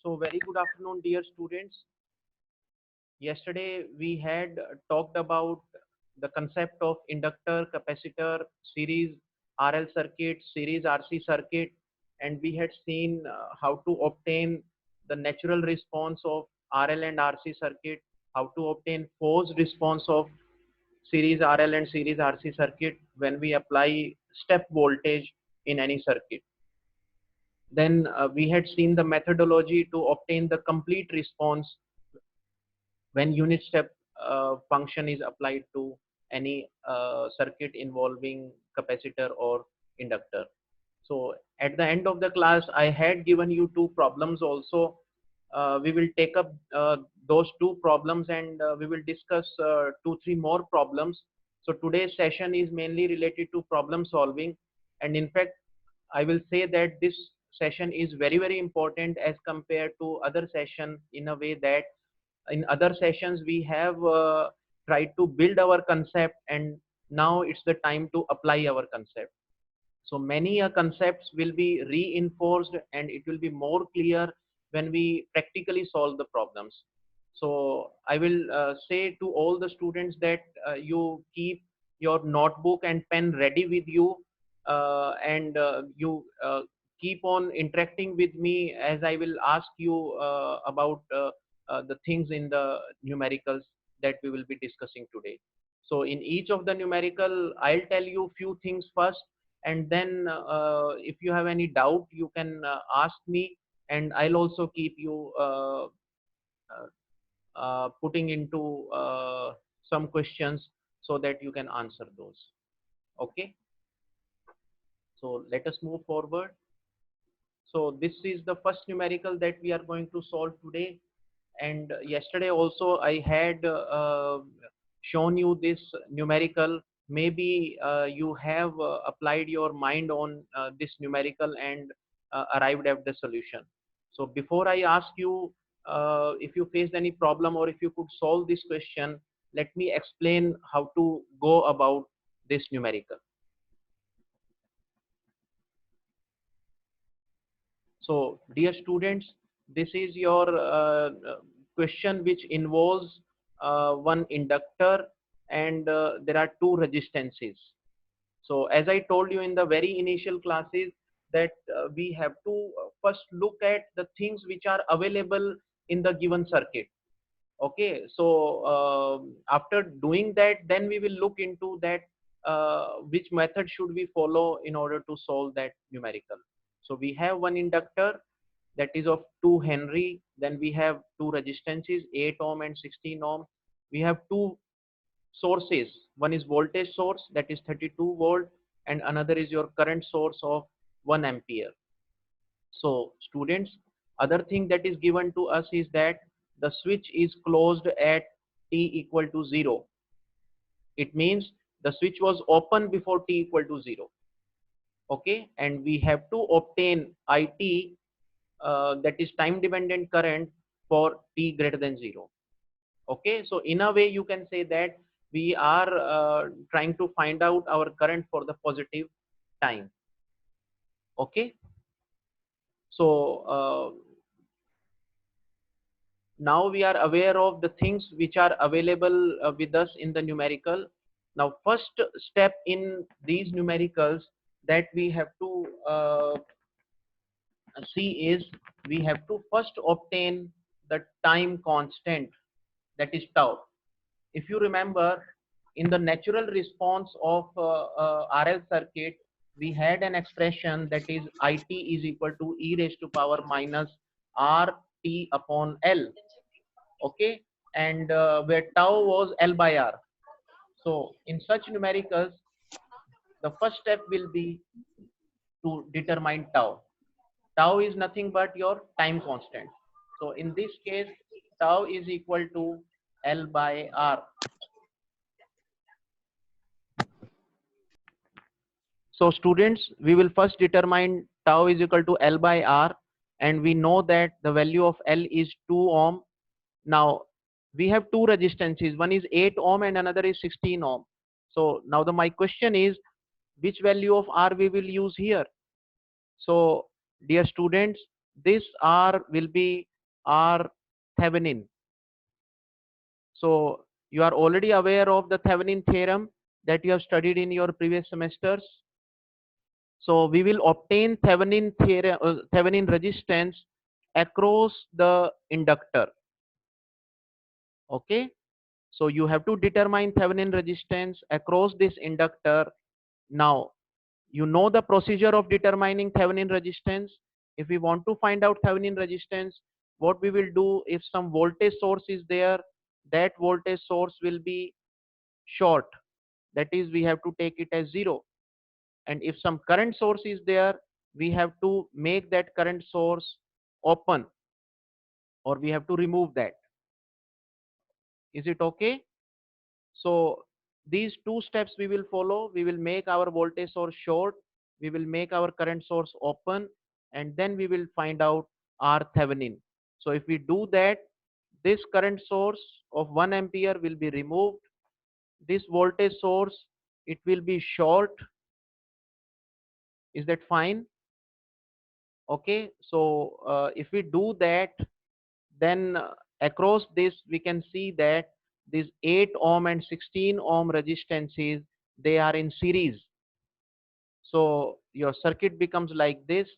So very good afternoon, dear students. Yesterday we had talked about the concept of inductor, capacitor, series RL circuit, series RC circuit, and we had seen how to obtain the natural response of RL and RC circuit, how to obtain forced response of series RL and series RC circuit when we apply step voltage in any circuit. Then we had seen the methodology to obtain the complete response when unit step function is applied to any circuit involving capacitor or inductor. So at the end of the class, I had given you two problems also. We will take up those two problems and we will discuss two, three more problems. So today's session is mainly related to problem solving. And in fact, I will say that this session is very, very important as compared to other session in a way that in other sessions we have tried to build our concept, and now it's the time to apply our concept. So many concepts will be reinforced and it will be more clear when we practically solve the problems. So I will say to all the students that you keep your notebook and pen ready with you, and you keep on interacting with me as I will ask you about the things in the numericals that we will be discussing today. So in each of the numerical, I'll tell you few things first, and then if you have any doubt you can ask me, and I'll also keep you putting into some questions so that you can answer those. Okay, so let us move forward. So this is the first numerical that we are going to solve today, and yesterday also I had shown you this numerical. Maybe you have applied your mind on this numerical and arrived at the solution. So before I ask you if you faced any problem or if you could solve this question, let me explain how to go about this numerical. So dear students, this is your question which involves one inductor and there are two resistances. So as I told you in the very initial classes that we have to first look at the things which are available in the given circuit. Okay, so after doing that, then we will look into that which method should we follow in order to solve that numerical. So we have one inductor that is of 2 Henry. Then we have two resistances, 8 ohm and 16 ohm. We have two sources. One is voltage source, that is 32 volt, and another is your current source of 1 ampere. So students, other thing that is given to us is that the switch is closed at t equal to 0. It means the switch was open before t equal to 0. Okay, and we have to obtain IT, that is time dependent current, for t greater than 0. Okay, so in a way you can say that we are trying to find out our current for the positive time. Okay, so now we are aware of the things which are available with us in the numerical. Now first step in these numericals that we have to see is we have to first obtain the time constant, that is tau. If you remember, in the natural response of RL circuit, we had an expression that is IT is equal to e raised to power minus RT upon L. Okay, and where tau was L by R. So in such numericals, the first step will be to determine tau. Tau is nothing but your time constant. So in this case, tau is equal to L by R. So students, we will first determine tau is equal to L by R, and we know that the value of L is 2 ohm. Now we have two resistances, one is 8 ohm and another is 16 ohm. So now my question is, which value of R we will use here? So dear students, this R will be R Thevenin. So you are already aware of the Thevenin theorem that you have studied in your previous semesters. So we will obtain Thevenin theorem, Thevenin resistance across the inductor. Okay. So you have to determine Thevenin resistance across this inductor. Now you know the procedure of determining Thevenin resistance. If we want to find out Thevenin resistance, what we will do, if some voltage source is there, that voltage source will be short. That is, we have to take it as 0. And if some current source is there, we have to make that current source open, or we have to remove that. Is it okay? So these two steps we will follow. We will make our voltage source short, we will make our current source open, and then we will find out R Thevenin. So if we do that, this current source of 1 ampere will be removed. This voltage source, it will be short. Is that fine? Okay. So if we do that, then across this we can see that these 8 ohm and 16 ohm resistances, they are in series. So your circuit becomes like this,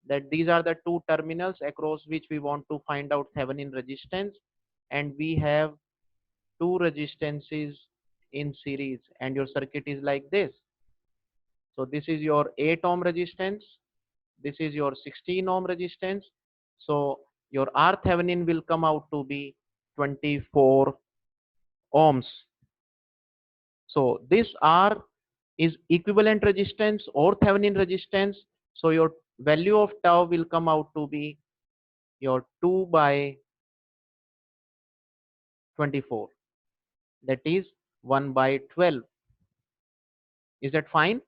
that these are the two terminals across which we want to find out Thevenin resistance, and we have two resistances in series, and your circuit is like this. So this is your 8 ohm resistance, this is your 16 ohm resistance. So your R Thevenin will come out to be 24 ohms. So this R is equivalent resistance or Thevenin resistance. So your value of tau will come out to be your 2 by 24. That is 1 by 12. Is that fine?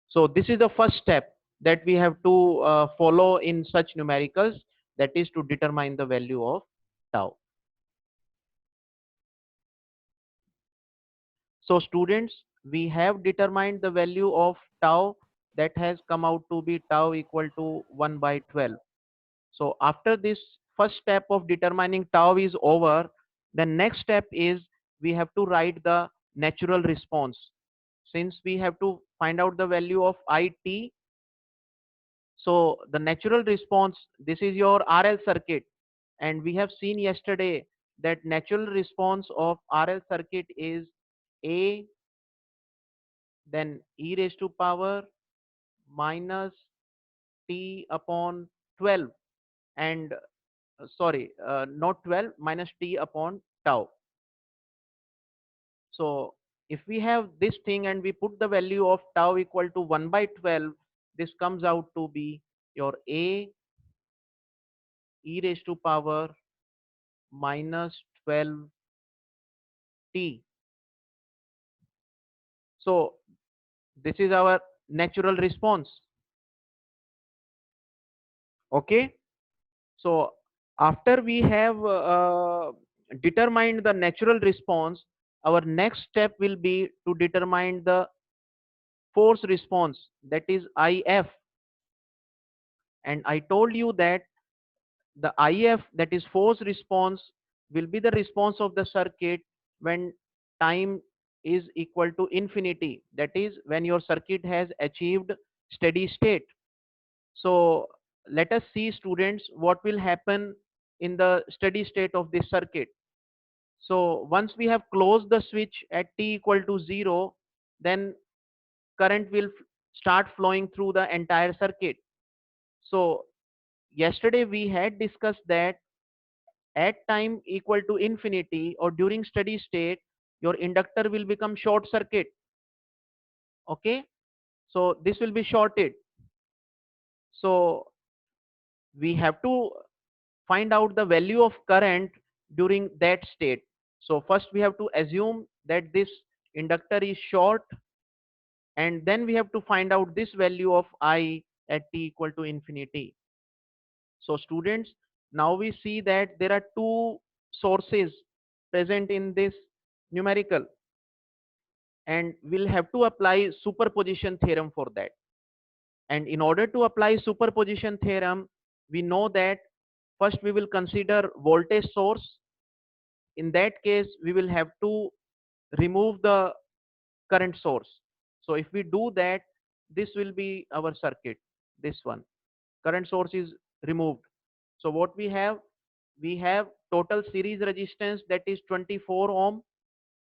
So this is the first step that we have to follow in such numericals, that is to determine the value of tau. So students, we have determined the value of tau, that has come out to be tau equal to 1 by 12. So after this first step of determining tau is over, the next step is we have to write the natural response. Since we have to find out the value of IT, so the natural response, this is your RL circuit, and we have seen yesterday that natural response of RL circuit is A, then e raised to power minus t upon 12, and not 12, minus t upon tau. So if we have this thing and we put the value of tau equal to 1 by 12, this comes out to be your A e raised to power minus 12t. So this is our natural response. Okay. So after we have determined the natural response, our next step will be to determine the force response, that is IF. And I told you that the IF, that is force response, will be the response of the circuit when time is equal to infinity, that is when your circuit has achieved steady state. So let us see, students, what will happen in the steady state of this circuit. So once we have closed the switch at t equal to 0, then current will start flowing through the entire circuit. So yesterday we had discussed that at time equal to infinity or during steady state, your inductor will become short circuit. Okay. So this will be shorted. So we have to find out the value of current during that state. So first we have to assume that this inductor is short, and then we have to find out this value of I at t equal to infinity. So students, now we see that there are two sources present in this numerical, and we'll have to apply superposition theorem for that. And in order to apply superposition theorem, we know that first we will consider voltage source. In that case, we will have to remove the current source. So if we do that, this will be our circuit, this one. Current source is removed. So what we have total series resistance, that is 24 ohm,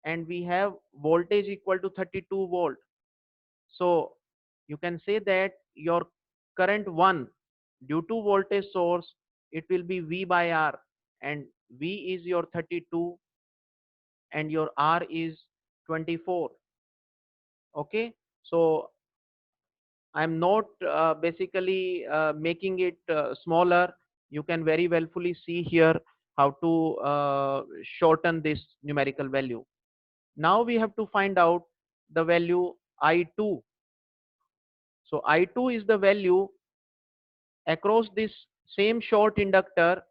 and we have voltage equal to 32 volt. So you can say that your current one, due to voltage source, it will be V by R, and V is your 32 and your R is 24. Okay, so I'm not basically making it smaller. You can very wellfully see here how to shorten this numerical value. Now we have to find out the value I2. So I2 is the value across this same short inductor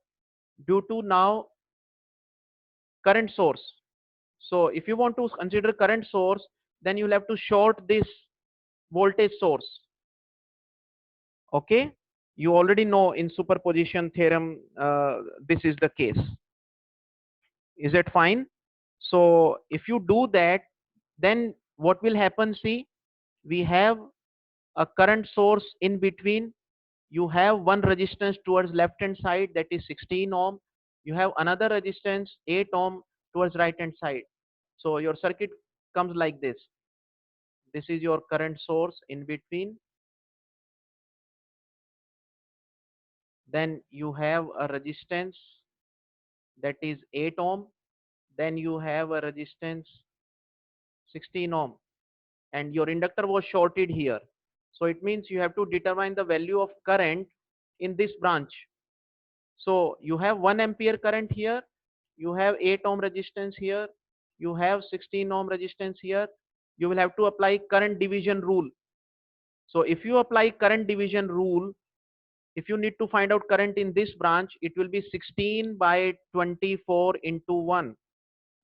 due to now current source. So if you want to consider current source, then you'll have to short this voltage source. Okay, you already know in superposition theorem this is the case. Is that fine? So if you do that, then what will happen? See, we have a current source in between. You have one resistance towards left hand side, that is 16 ohm. You have another resistance 8 ohm towards right hand side. So your circuit comes like this. This is your current source in between. Then you have a resistance that is 8 ohm. Then you have a resistance 16 ohm, and your inductor was shorted here. So it means you have to determine the value of current in this branch. So you have 1 ampere current here, you have 8 ohm resistance here, you have 16 ohm resistance here. You will have to apply current division rule. So if you apply current division rule, if you need to find out current in this branch, it will be 16 by 24 into 1,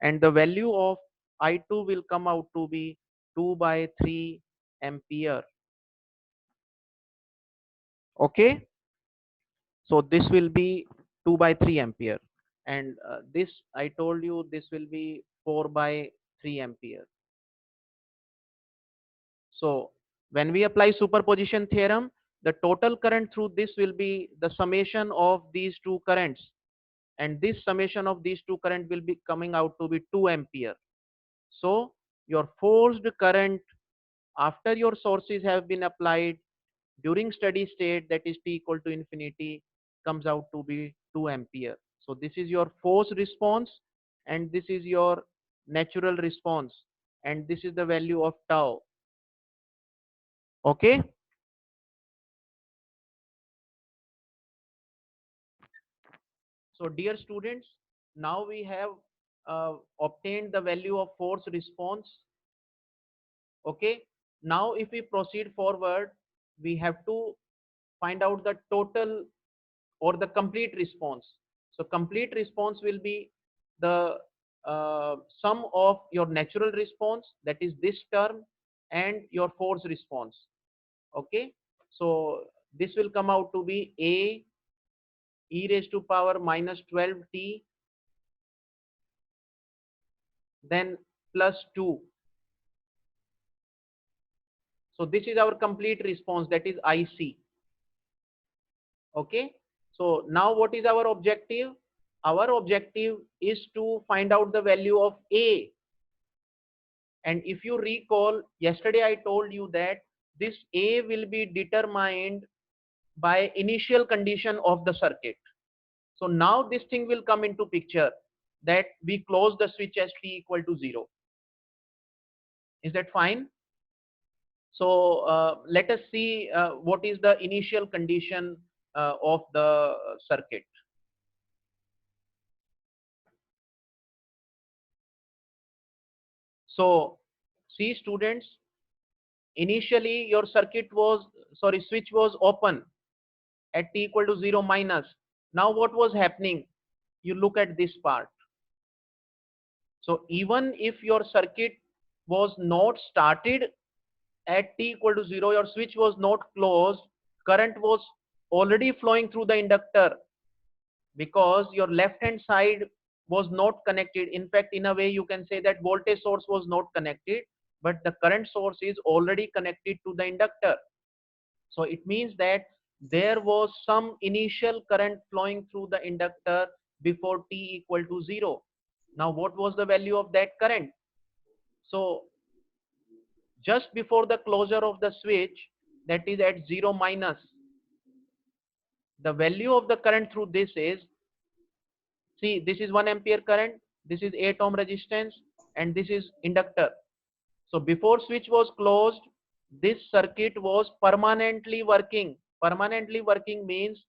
and the value of I2 will come out to be 2 by 3 ampere. Okay, so this will be 2 by 3 ampere, and this I told you this will be 4 by 3 ampere. So when we apply superposition theorem, the total current through this will be the summation of these two currents, and this summation of these two current will be coming out to be 2 ampere. So your forced current after your sources have been applied during steady state, that is t equal to infinity, comes out to be 2 ampere. So this is your force response, and this is your natural response, and this is the value of tau. Okay, so dear students, now we have obtained the value of force response. Okay, now if we proceed forward, we have to find out the total or the complete response. So complete response will be the sum of your natural response, that is this term, and your force response. Okay, so this will come out to be a e raised to power minus 12t, then plus 2. So this is our complete response, that is IC. Okay, so now what is our objective? Our objective is to find out the value of A. And if you recall, yesterday I told you that this A will be determined by initial condition of the circuit. So now this thing will come into picture, that we close the switch as t equal to 0. Is that fine? So let us see what is the initial condition of the circuit. So see students, initially your switch was open at t equal to 0 minus. Now what was happening? You look at this part. So even if your circuit was not started at t equal to 0, your switch was not closed, current was already flowing through the inductor. because your left hand side was not connected. In fact, in a way you can say that voltage source was not connected, but the current source is already connected to the inductor. So it means that there was some initial current flowing through the inductor before t equal to 0. Now what was the value of that current? So just before the closure of the switch, that is at 0 minus, the value of the current through this is, see, this is 1 ampere current, this is 8 ohm resistance, and this is inductor. So before switch was closed, this circuit was permanently working. Permanently working means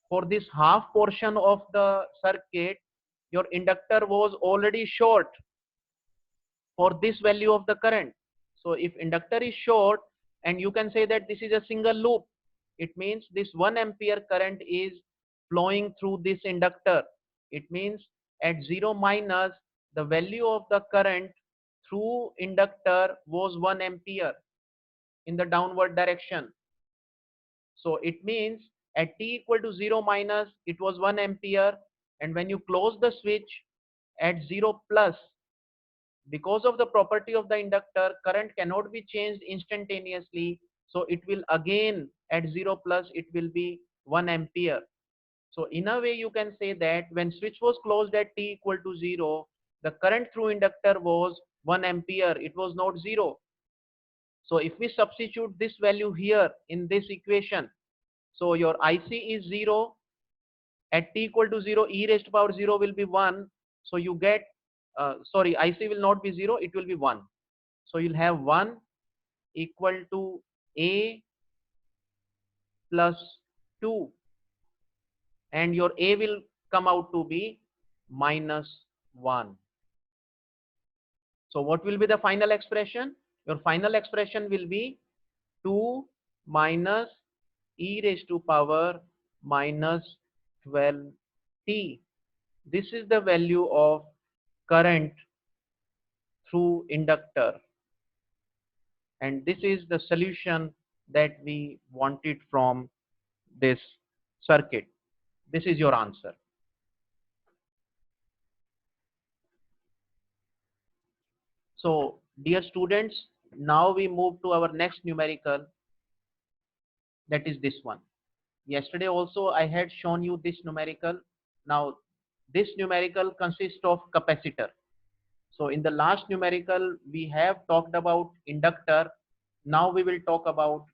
for this half portion of the circuit, your inductor was already short for this value of the current. So if inductor is short, and you can say that this is a single loop, it means this 1 ampere current is flowing through this inductor. It means at 0 minus, the value of the current through inductor was 1 ampere in the downward direction. So it means at t equal to 0 minus, it was 1 ampere, and when you close the switch at 0 plus, because of the property of the inductor, current cannot be changed instantaneously. So it will again at 0 plus, it will be 1 ampere. So in a way you can say that when switch was closed at t equal to 0, the current through inductor was 1 ampere. It was not 0. So if we substitute this value here in this equation, so your IC is 0, at t equal to 0, e raised to power 0 will be 1. So you get, sorry, IC will not be 0, it will be 1. So you'll have 1 equal to A plus 2, and your A will come out to be minus 1. So what will be the final expression? Your final expression will be 2 minus e raised to power minus 12t. This is the value of current through inductor, and this is the solution that we wanted from this circuit. This is your answer. So dear students, now we move to our next numerical, that is this one. Yesterday also I had shown you this numerical. Now this numerical consists of capacitor. So in the last numerical we have talked about inductor. Now we will talk about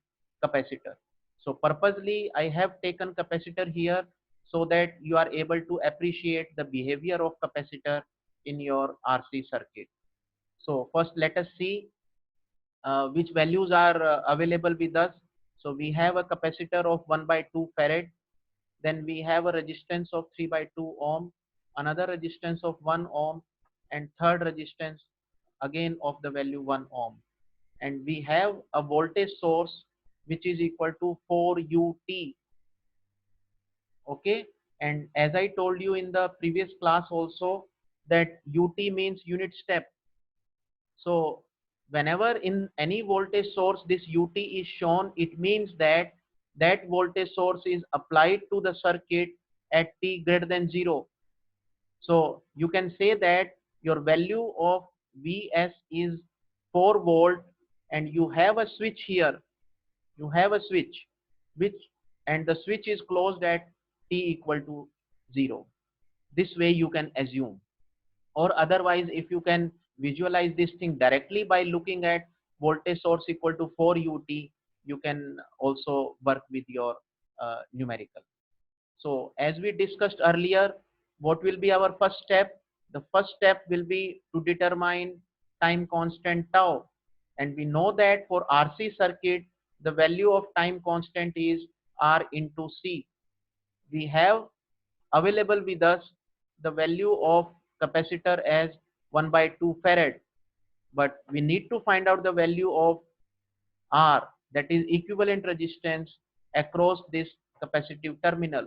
capacitor. So purposely I have taken capacitor here so that you are able to appreciate the behavior of capacitor in your RC circuit. So first let us see which values are available with us. So we have a capacitor of 1 by 2 farad, then we have a resistance of 3 by 2 ohm, another resistance of 1 ohm, and third resistance again of the value 1 ohm. And we have a voltage source which is equal to 4 ut. Okay, and as I told you in the previous class also, that ut means unit step. So whenever in any voltage source this ut is shown, it means that that voltage source is applied to the circuit at t greater than 0. So you can say that your value of Vs is 4 volt, and you have a switch here. You have a switch which, and the switch is closed at t equal to 0. This way you can assume, or otherwise if you can visualize this thing directly by looking at voltage source equal to 4 ut, you can also work with your numerical. So as we discussed earlier, what will be our first step? The first step will be to determine time constant tau, and we know that for RC circuit the value of time constant is R into C. We have available with us the value of capacitor as 1 by 2 farad, but we need to find out the value of R, that is equivalent resistance across this capacitive terminal.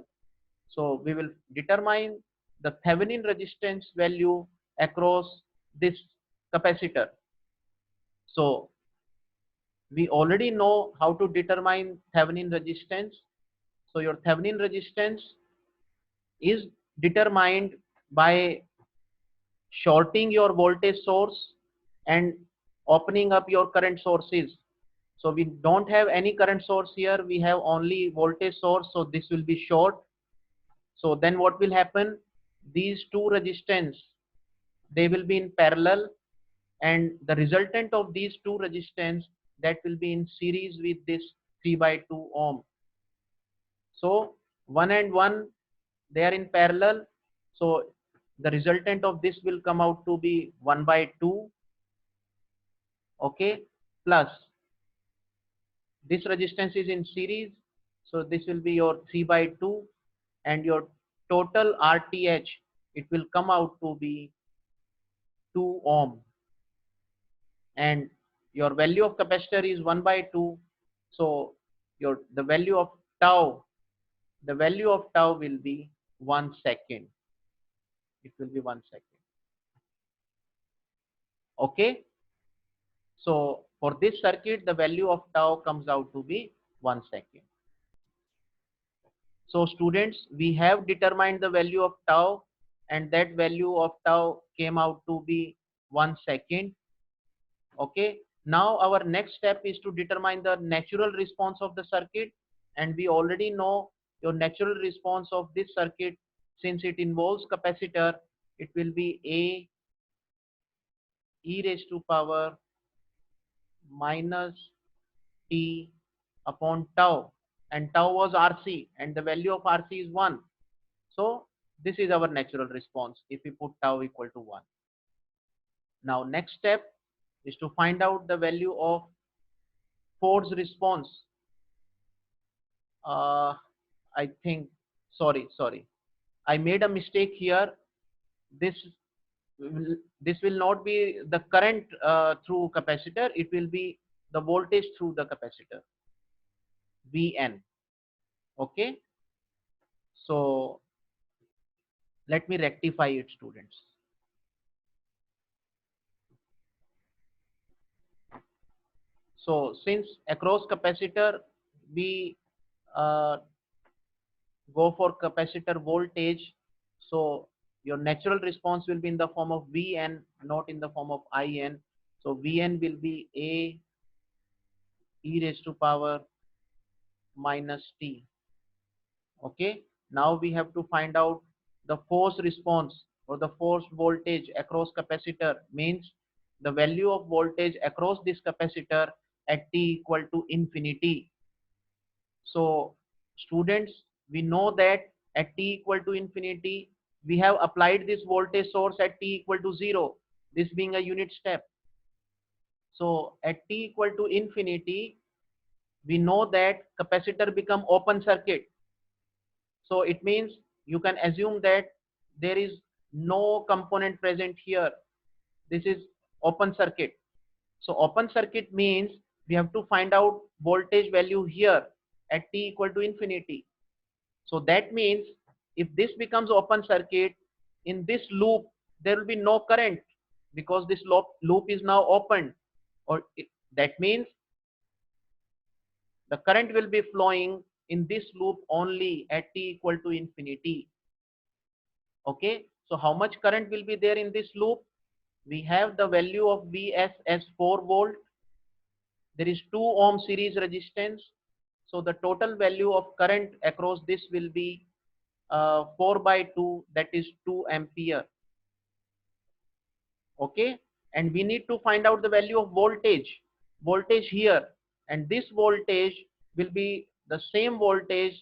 So we will determine the Thevenin resistance value across this capacitor. So we already know how to determine Thevenin resistance. So your Thevenin resistance is determined by shorting your voltage source and opening up your current sources. So we don't have any current source here, we have only voltage source, so this will be short. So then what will happen? These two resistance, they will be in parallel, and the resultant of these two resistance, that will be in series with this 3 by 2 ohm. So 1 and 1, they are in parallel. So the resultant of this will come out to be 1 by 2, okay, plus this resistance is in series. So this will be your 3 by 2, and your total RTH, it will come out to be 2 ohm, and your value of capacitor is 1 by 2. So the value of tau, will be 1 second. It will be 1 second. Okay. So for this circuit, the value of tau comes out to be 1 second. So students, we have determined the value of tau, and that value of tau came out to be 1 second. Okay. Now our next step is to determine the natural response of the circuit, and we already know your natural response of this circuit. Since it involves capacitor, it will be A e raised to power minus T upon tau, and tau was RC, and the value of RC is 1. So this is our natural response if we put tau equal to 1. Now next step is to find out the value of force response. I think, sorry, I made a mistake here. This will not be the current through capacitor, it will be the voltage through the capacitor, Vn. Okay. So let me rectify it, students. So since across capacitor we uh, go for capacitor voltage, so your natural response will be in the form of Vn, not in the form of In. So Vn will be A e raised to power minus T. Okay. Now we have to find out the force response or the force voltage across capacitor, means the value of voltage across this capacitor at t equal to infinity. So students, we know that at t equal to infinity, we have applied this voltage source at t equal to 0, this being a unit step. So at t equal to infinity, we know that capacitor become open circuit. So it means you can assume that there is no component present here. This is open circuit. So open circuit means we have to find out voltage value here at t equal to infinity. So that means if this becomes open circuit, in this loop there will be no current because this loop is now open, that means the current will be flowing in this loop only at t equal to infinity. Okay, so how much current will be there in this loop? We have the value of Vs as 4 volt. There is 2 ohm series resistance. So the total value of current across this will be 4 by 2, that is 2 ampere. Okay, and we need to find out the value of voltage here, and this voltage will be the same voltage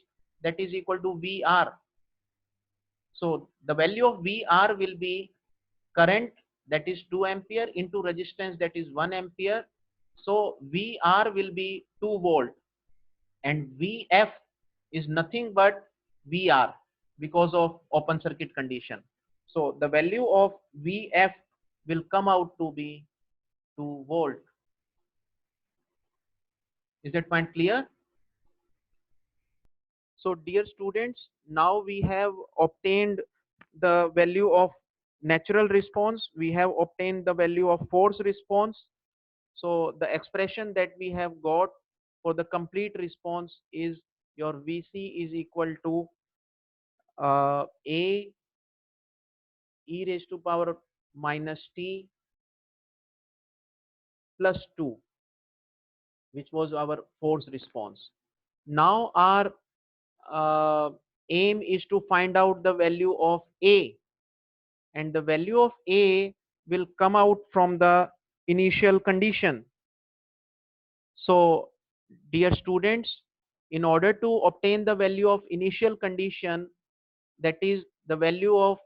that is equal to Vr. So the value of Vr will be current, that is 2 ampere, into resistance, that is 1 ampere. So Vr will be 2 volt, and Vf is nothing but Vr because of open circuit condition. So the value of Vf will come out to be 2 volt. Is that point clear? So dear students, now we have obtained the value of natural response, we have obtained the value of force response. So the expression that we have got for the complete response is your Vc is equal to A e raised to power minus t plus 2, which was our force response. Now our aim is to find out the value of A, and the value of A will come out from the initial condition. So, dear students, in order to obtain the value of initial condition, that is the value of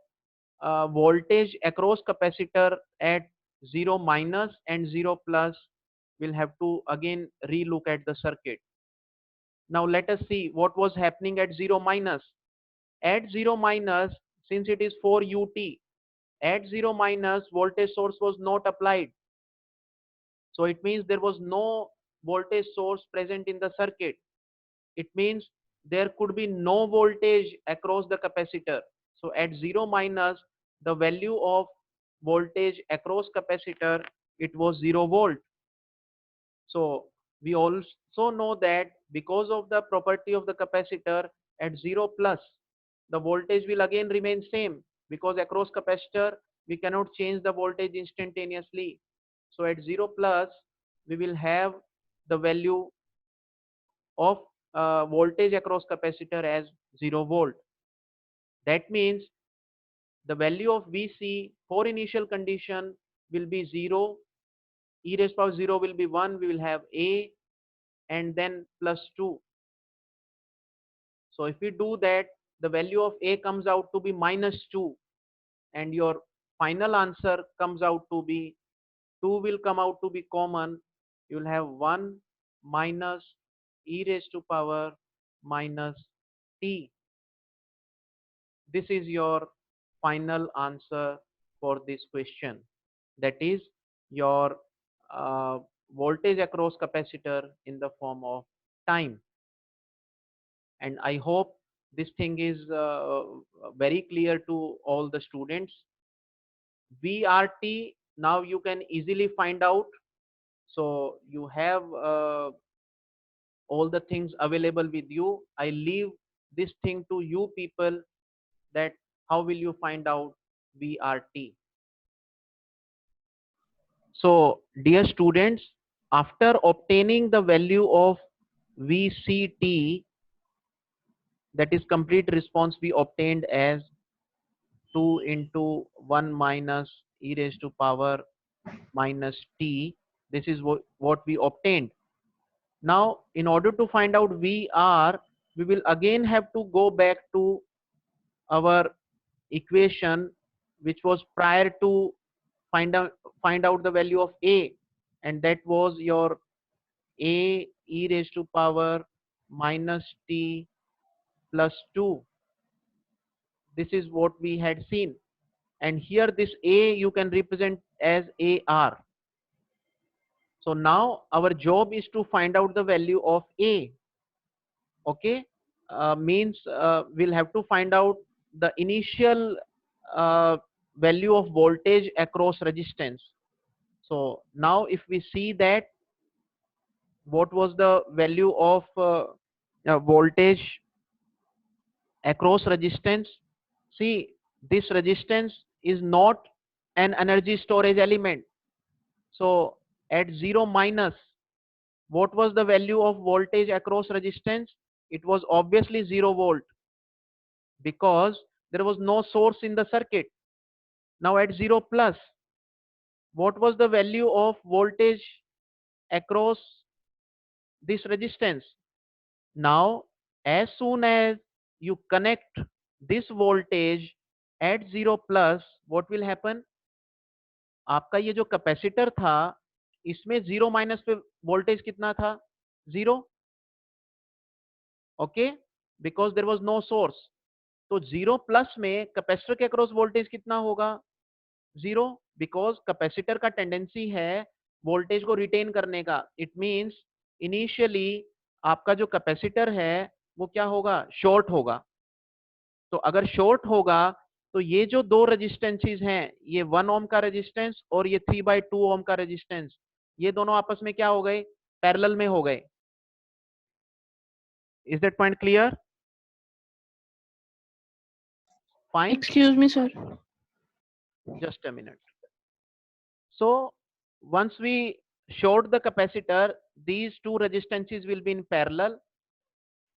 voltage across capacitor at 0 minus and 0 plus, we'll have to again relook at the circuit. Now let us see what was happening at 0 minus. At 0 minus, since it is 4 ut, at 0 minus voltage source was not applied. So it means there was no voltage source present in the circuit. It means there could be no voltage across the capacitor. So at 0 minus, the value of voltage across capacitor, it was 0 volt. So we also know that because of the property of the capacitor at 0 plus, the voltage will again remain same, because across capacitor we cannot change the voltage instantaneously. So at 0 plus, we will have the value of voltage across capacitor as 0 volt. That means the value of Vc for initial condition will be 0, e raised power 0 will be 1, we will have A, and then plus 2. So if we do that, the value of A comes out to be minus 2, and your final answer comes out to be 2 will come out to be common. You will have 1 minus e raised to power minus t. This is your final answer for this question. That is your voltage across capacitor in the form of time. And I hope this thing is very clear to all the students. VRT now you can easily find out. So you have all the things available with you. I leave this thing to you people, that how will you find out VRT. So dear students, after obtaining the value of VCT, that is complete response we obtained as 2 into 1 minus e raised to power minus t. This is what we obtained. Now, in order to find out VR, we will again have to go back to our equation, which was prior to find out the value of A, and that was your A e raised to power minus t plus 2. This is what we had seen. And here this A you can represent as AR. So now our job is to find out the value of A. Okay, means we'll have to find out the initial uh, value of voltage across resistance. So now if we see that what was the value of voltage across resistance, see, this resistance is not an energy storage element. So at 0 minus, what was the value of voltage across resistance? It was obviously 0 volt, because there was no source in the circuit. Now at 0 plus, what was the value of voltage across this resistance? Now as soon as you connect this voltage at 0 plus, what will happen? आपका ये जो capacitor था, इसमें 0 minus पे voltage कितना था? 0. Okay, because there was no source. तो 0 plus में कैपेसिटर के अक्रॉस वोल्टेज कितना होगा? 0, बिकॉज कैपेसिटर का टेंडेंसी है वोल्टेज को रिटेन करने का. इट मींस इनिशियली आपका जो कैपेसिटर है वो क्या होगा? शॉर्ट होगा. तो अगर शॉर्ट होगा तो ये जो दो रेजिस्टेंसेस हैं, ये 1 ओम का रेजिस्टेंस और ये 3/2 ओम का रेजिस्टेंस, ये दोनों आपस में क्या हो गए? पैरेलल में हो गए. Is that point clear? Fine. Excuse me, sir. Just a minute. So once we short the capacitor, these two resistances will be in parallel,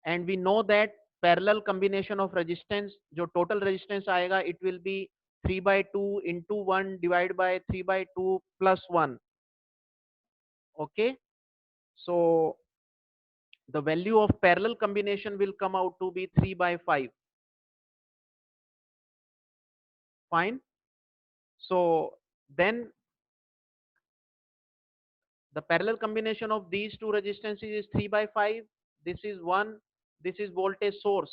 and we know that parallel combination of resistance, जो total resistance आएगा, it will be 3/2 into 1 divided by 3/2 plus 1. Okay, so the value of parallel combination will come out to be 3/5. Fine. So then the parallel combination of these two resistances is 3/5. This is 1. This is voltage source.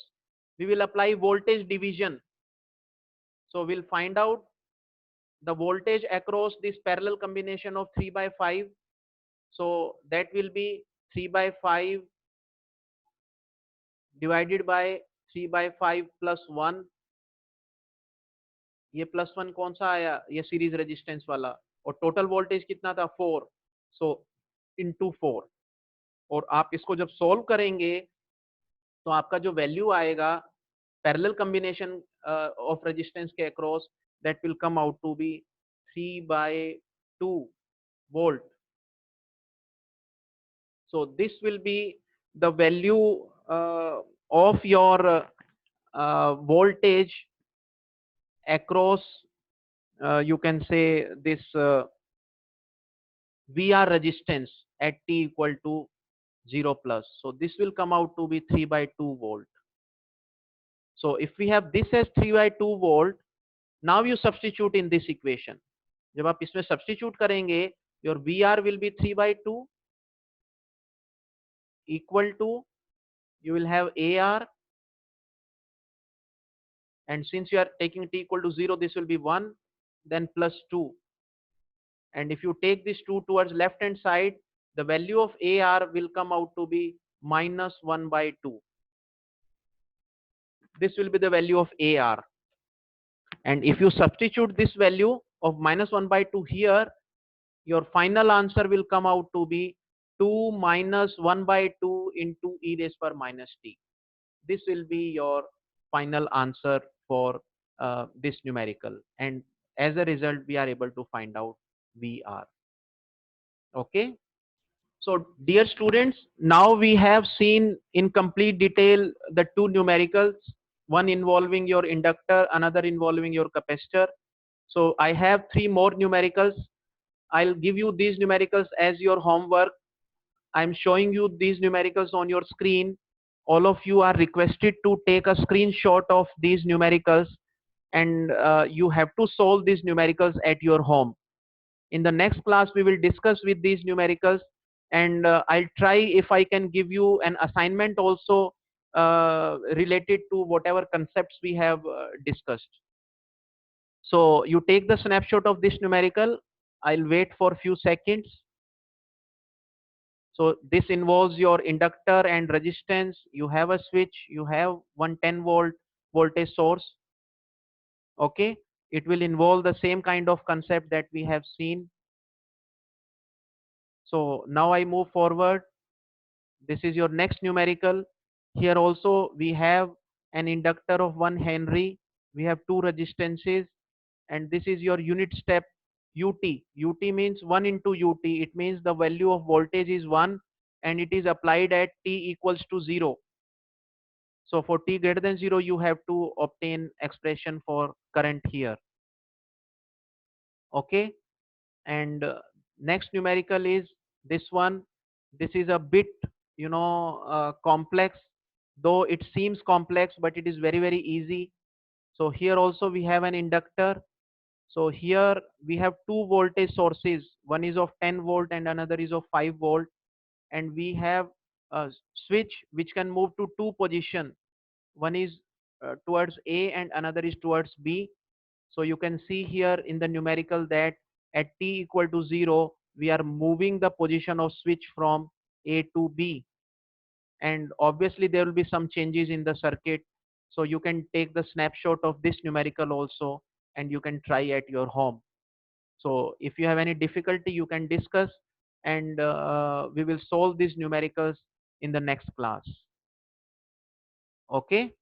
We will apply voltage division. So we'll find out the voltage across this parallel combination of 3/5. So that will be 3/5 divided by 3/5 plus 1. ये plus one कौन सा आया, ये series resistance वाला, और total voltage कितना था 4, so into 4. और आप इसको जब सोल्व करेंगे तो आपका जो वैल्यू आएगा पैरेलल कॉम्बिनेशन ऑफ रेजिस्टेंस के across, that will come out to be 3/2 volt. So this will be the value of your voltage across, you can say, this VR resistance at t equal to 0 plus. So this will come out to be 3/2 volt. So if we have this as 3/2 volt, now you substitute in this equation. जब आप इसमें substitute करेंगे, your VR will be 3/2 equal to, you will have AR, and since you are taking t equal to 0, this will be 1, then plus 2. And if you take this 2 towards left hand side, the value of AR will come out to be minus 1/2. This will be the value of AR. And if you substitute this value of minus 1/2 here, your final answer will come out to be 2 minus 1/2 into e raised power minus t. This will be your final answer for this numerical. And as a result, we are able to find out VR. Okay. So dear students, now we have seen in complete detail the two numericals, one involving your inductor, another involving your capacitor. So I have three more numericals. I'll give you these numericals as your homework. I'm showing you these numericals on your screen. All of you are requested to take a screenshot of these numericals, and you have to solve these numericals at your home. In the next class, we will discuss with these numericals, and I'll try if I can give you an assignment also related to whatever concepts we have discussed. So you take the snapshot of this numerical. I'll wait for a few seconds. So this involves your inductor and resistance. You have a switch. You have 110 volt voltage source. Okay. It will involve the same kind of concept that we have seen. So now I move forward. This is your next numerical. Here also we have an inductor of 1 Henry. We have two resistances, and this is your unit step UT. UT means 1 into UT. It means the value of voltage is 1 and it is applied at t equals to 0. So for t greater than 0, you have to obtain expression for current here. Okay. And next numerical is this one. This is a bit, complex, though it seems complex, but it is very easy. So here also we have an inductor. So here we have two voltage sources. One is of 10 volt and another is of 5 volt. And we have a switch which can move to two position. One is towards A and another is towards B. So you can see here in the numerical that at t equal to 0, we are moving the position of switch from A to B. And obviously there will be some changes in the circuit. So you can take the snapshot of this numerical also, and you can try at your home. So if you have any difficulty, you can discuss, and we will solve these numericals in the next class. Okay.